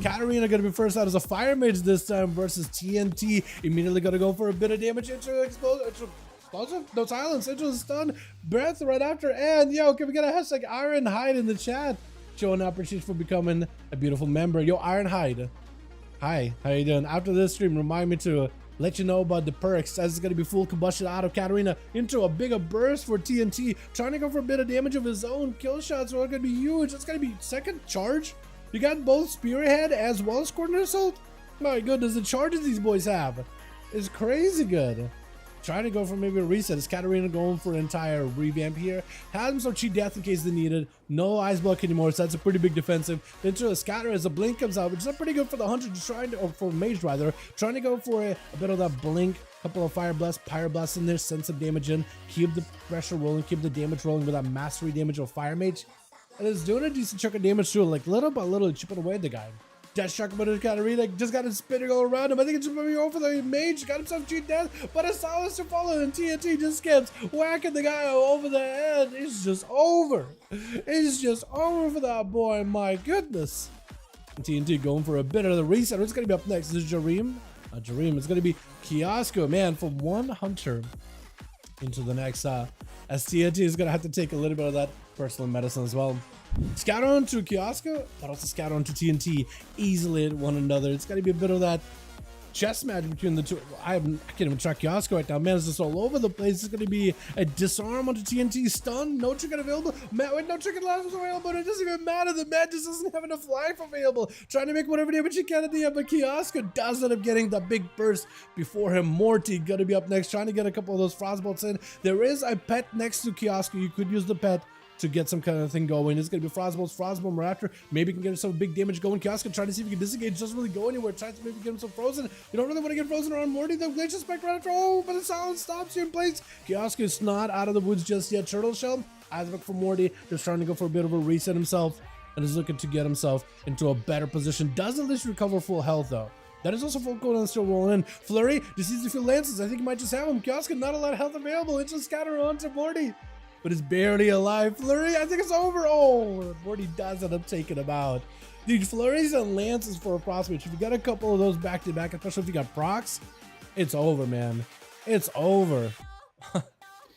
Katarina gonna be first out as a fire mage this time versus TNT. Immediately gonna go for a bit of damage into explosive. No silence, into stun, breath right after, and yo, can we get a hashtag Ironhide in the chat? Showing opportunity for becoming a beautiful member. Yo, Ironhide. Hi, how you doing? After this stream, remind me to let you know about the perks, as it's going to be full combustion out of Katarina into a bigger burst for TNT. Trying to go for a bit of damage of his own. Kill shots are going to be huge. It's going to be second charge. You got both Spearhead as well as Coordinate Assault. My goodness, the charges these boys have is crazy good. Trying to go for maybe a reset. Is Katarina going for an entire revamp here? Has him some cheat death in case they need it. No ice block anymore, so that's a pretty big defensive. Into a scatter as a blink comes out, which is pretty good for the hunter, just trying to, or for mage rather, trying to go for a bit of that blink. Couple of fire blasts, pyro blasts in there, send some damage in, keep the pressure rolling, keep the damage rolling with that mastery damage of fire mage. And it's doing a decent chunk of damage too, like little by little chipping away at the guy. Dash shock about his Katarina, just got it spinning all around him. I think it's just moving over the mage, got himself cheat death, but a silencer follow and TNT just skips, whacking the guy over the head. It's just over. It's just over for that boy, my goodness. And TNT going for a bit of the reset. What's gonna be up next? Is Jareem? Jareem, it's gonna be Kiosko, man, from one hunter into the next, as TNT is gonna have to take a little bit of that personal medicine as well. Scatter onto Kiosko, but also scatter onto TNT easily at one another. It's got to be a bit of that chess match between the two. I can't even track Kiosko right now. Man, it's just all over the place. It's going to be a disarm onto TNT, stun, no trinket available. Man, wait, no trinket was available, but it doesn't even matter. The man just doesn't have enough life available. Trying to make whatever damage he can at the end, but Kiosko does end up getting the big burst before him. Morty going to be up next, trying to get a couple of those frostbolts in. There is a pet next to Kiosko. You could use the pet to get some kind of thing going. It's going to be Frostbomb right after. Maybe you can get some big damage going. Kiosko trying to see if he can disengage. Doesn't really go anywhere. Tries to maybe get himself frozen. You don't really want to get frozen around Morty. The Glacier Spike right after. Oh, but the silence stops you in place. Kiosko is not out of the woods just yet. Turtle Shell. Eyes back for Morty. Just trying to go for a bit of a reset himself. And is looking to get himself into a better position. Does at least recover full health though. That is also full cooldown still rolling in. Flurry just needs to feel lances. I think he might just have him. Kiosko not a lot of health available. It's just scatter onto Morty. But it's barely alive. Flurry, I think it's over. Oh, Morty does end up taking him out. Dude, flurries and lances for a prospect. If you got a couple of those back to back, especially if you got procs, it's over, man. It's over.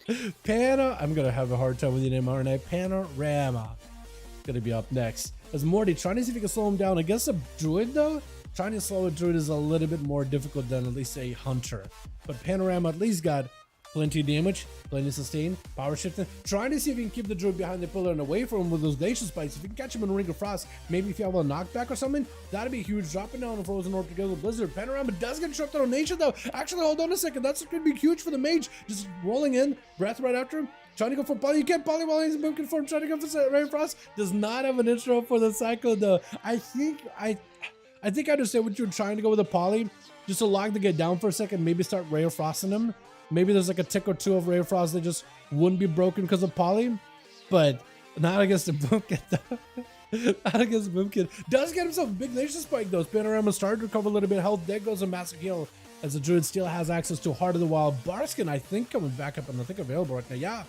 I'm gonna have a hard time with your name, aren't I? Panorama. Gonna be up next. As Morty trying to see if he can slow him down. Against a druid though, trying to slow a druid is a little bit more difficult than at least a hunter. But Panorama at least got plenty of damage, plenty of sustain, power shifting. Trying to see if you can keep the druid behind the pillar and away from him with those glacier spikes. If you can catch him in a ring of frost, maybe if you have a knockback or something, that'd be huge. Dropping down a frozen orb together with Blizzard. Panorama does get disrupted on Nation though. Actually, hold on a second. That's gonna be huge for the mage. Just rolling in, breath right after him. Trying to go for poly. You can't poly while he's in Boomkin form. Trying to go for Rain Frost. Does not have an intro for the cycle though. I think I understand what you're trying to go with a poly. Just to lock the guy down for a second. Maybe start Ray of Frosting him. Maybe there's like a tick or two of Ray of Frost that just wouldn't be broken because of poly, but not against the Boomkin. Not against Boomkin. Does get himself a big Glacier Spike though. Panorama started to recover a little bit of health. There goes a massive heal as the Druid still has access to Heart of the Wild. Barskin, I think, coming back up and I think available right now. Yeah,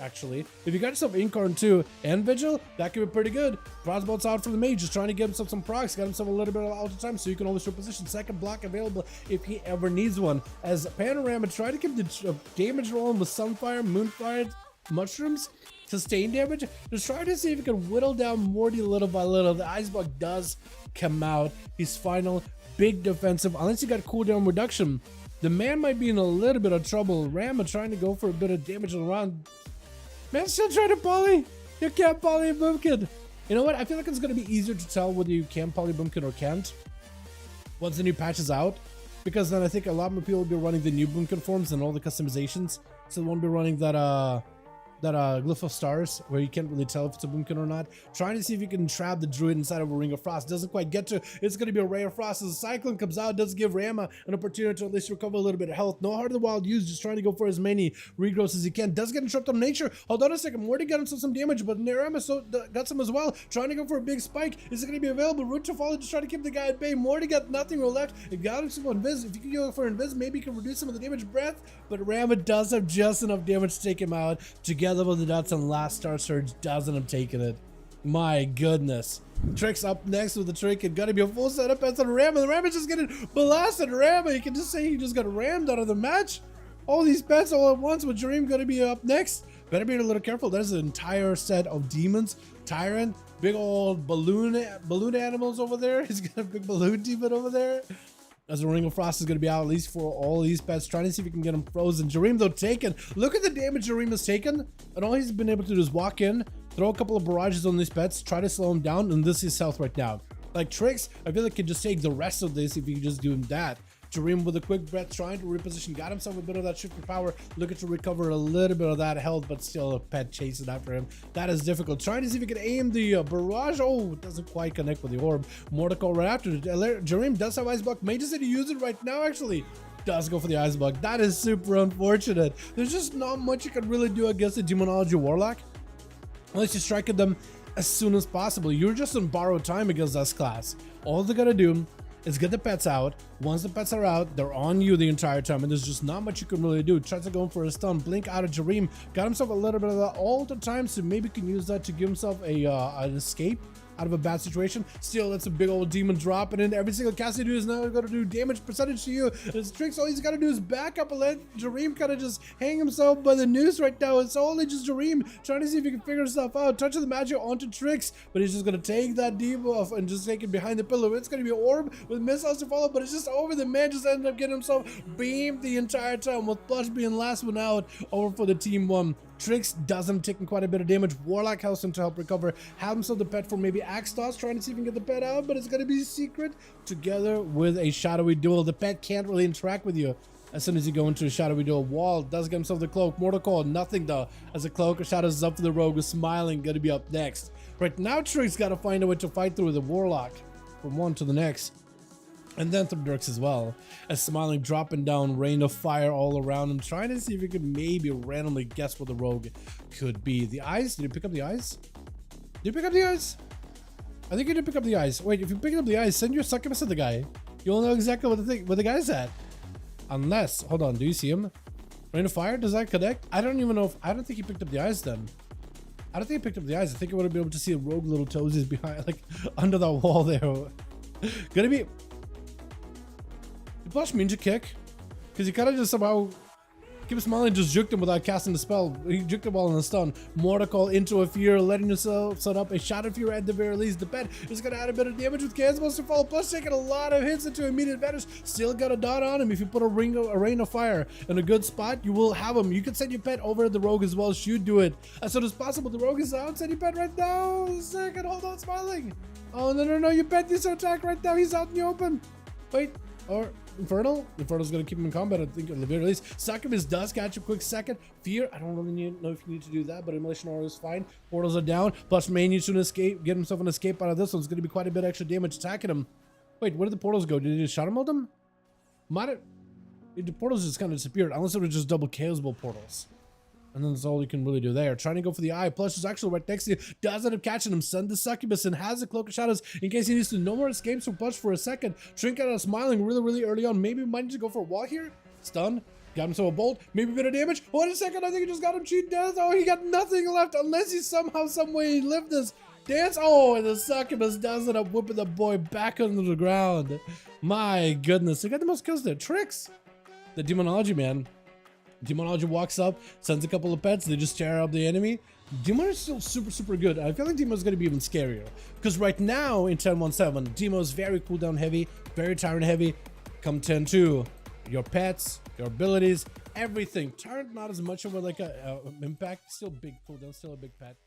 actually. If you got yourself Incarn too and Vigil, that could be pretty good. Frostbolt's out for the mage, just trying to get himself some procs, got himself a little bit of alter time so you can always reposition. Second block available if he ever needs one. As Panorama try to keep the damage rolling with Sunfire, Moonfire, Mushrooms, sustain damage. Just trying to see if he can whittle down Morty little by little. The Ice Bug does come out. His final big defensive, unless he got cooldown reduction. The man might be in a little bit of trouble. Rama trying to go for a bit of damage around. Man, still trying to poly. You can't poly a Boomkin. You know what? I feel like it's going to be easier to tell whether you can poly Boomkin or can't once the new patch is out. Because then I think a lot more people will be running the new Boomkin forms and all the customizations. So they won't be running that Glyph of Stars, where you can't really tell if it's a Boomkin or not. Trying to see if you can trap the Druid inside of a Ring of Frost. Doesn't quite get to. It's going to be a Ray of Frost. As the Cyclone comes out, does give Rama an opportunity to at least recover a little bit of health. No Heart of the Wild used, just trying to go for as many regrowths as he can. Does get interrupted on nature. Hold on a second. Morty got himself some damage, but Rama got some as well. Trying to go for a big spike. Is it going to be available? Root to follow, just trying to keep the guy at bay. Morty got nothing left. It got him some Invis. If you can go for Invis, maybe you can reduce some of the damage breath. But Rama does have just enough damage to take him out. Together with the dots and last Star Surge does end up taking it. My goodness. Trick's up next with the trick. It's gotta be a full setup. That's a ram, and the ram is just getting blasted. Ram, you can just say he just got rammed out of the match. All these pets all at once, with Dream gonna be up next. Better be a little careful. There's an entire set of demons. Tyrant, big old balloon animals over there. He's got a big balloon demon over there. As the Ring of Frost is going to be out at least for all these pets, trying to see if we can get him frozen. Jareem, though, taken. Look at the damage Jareem has taken. And all he's been able to do is walk in, throw a couple of barrages on these pets, try to slow him down, and this is health right now. Like Tricks, I feel like can just take the rest of this if you can just do that. Jareem with a quick breath, trying to reposition, got himself a bit of that shift of power, looking to recover a little bit of that health, but still a pet chasing after him. That is difficult. Trying to see if he can aim the barrage. Oh, it doesn't quite connect with the orb. Mordecai right after. Jareem does have Ice Block. May just need to use it right now, actually. Does go for the Ice Block. That is super unfortunate. There's just not much you can really do against the Demonology Warlock, unless you strike at them as soon as possible. You're just on borrowed time against this class. All they gotta do is get the pets out. Once the pets are out, they're on you the entire time, and there's just not much you can really do. Tries to go in for a stun, blink out of Jareem, got himself a little bit of that all the time, so maybe can use that to give himself a an escape out of a bad situation. Still, that's a big old demon drop, and then every single cast you do is now going to do damage percentage to you. His tricks, all he's got to do is back up and let Jareem kind of just hang himself by the noose right now. It's only just Jareem trying to see if he can figure stuff out. Touch of the magic onto Tricks, but he's just going to take that debuff and just take it behind the pillar. It's going to be an orb with missiles to follow, but it's just over. The man just ended up getting himself beamed the entire time, with Plush being last one out over for the team one. Tricks does him taking quite a bit of damage. Warlock helps him to help recover. Have himself the pet for maybe Axe Toss, trying to see if he can get the pet out, but it's going to be secret together with a shadowy duel. The pet can't really interact with you as soon as you go into a shadowy duel. Wall does get himself the cloak. Mortal Call, nothing though, as the cloak of shadows is up for the rogue with Smiling going to be up next. Right now, Tricks got to find a way to fight through the Warlock from one to the next. And then through Dirks as well, as Smiling dropping down rain of fire all around him, trying to see if he could maybe randomly guess what the rogue could be. The eyes? Did you pick up the eyes? Did you pick up the eyes? I think you did pick up the eyes. Wait, if you pick up the eyes, send your succubus to the guy. You'll know exactly what the guy's at. Unless, hold on, do you see him? Rain of fire? Does that connect? I don't even know if, I don't think he picked up the eyes then. I don't think he picked up the eyes. I think I would have been able to see a rogue little toesies behind, like under that wall there. Gonna be. Plush Ninja Kick, because he kind of just somehow keeps Smiling, just juked him without casting the spell. He juked him while in the stun. Mordecai into a fear, letting himself set up a shot of fear at the very least. The pet is going to add a bit of damage with Chaos Monster Fall. Plush taking a lot of hits into immediate advantage. Still got a dot on him. If you put a rain of fire in a good spot, you will have him. You can send your pet over the rogue as well. Should do it as soon as possible. The rogue is out. Send your pet right now. Second, hold on, Smiling. Oh, no. Your pet needs to attack right now. He's out in the open. Wait, or Infernal? Infernal's going to keep him in combat, I think, at the very least. Succubus does catch a quick second. Fear, I don't really know if you need to do that, but Immolation Aura is fine. Portals are down. Plus, May needs to escape, get himself an escape out of this one. It's going to be quite a bit extra damage attacking him. Wait, where did the portals go? Did he just shadow mode them? Might have. The portals just kind of disappeared, unless it was just double Chaos Bolt portals. And then that's all you can really do there. Trying to go for the eye. Plush is actually right next to you. Does end up catching him. Send the Succubus and has a Cloak of Shadows in case he needs to. No more escapes from Plush for a second. Trinket out Smiling really early on. Maybe might need to go for a wall here. Stun. Got himself a bolt. Maybe a bit of damage. Wait a second. I think he just got him cheat death. Oh, he got nothing left unless he somehow, some way lived this dance. Oh, and the Succubus does end up whipping the boy back onto the ground. My goodness. He got the most kills there. Tricks. The Demonology, man. Demonology walks up, sends a couple of pets, they just tear up the enemy. Demo is still super good. I feel like Demo is going to be even scarier. Because right now in 10.1.7, Demo is very cooldown heavy, very Tyrant heavy. Come 10.2, your pets, your abilities, everything. Tyrant not as much of a like a impact, still big cooldown, still a big pet.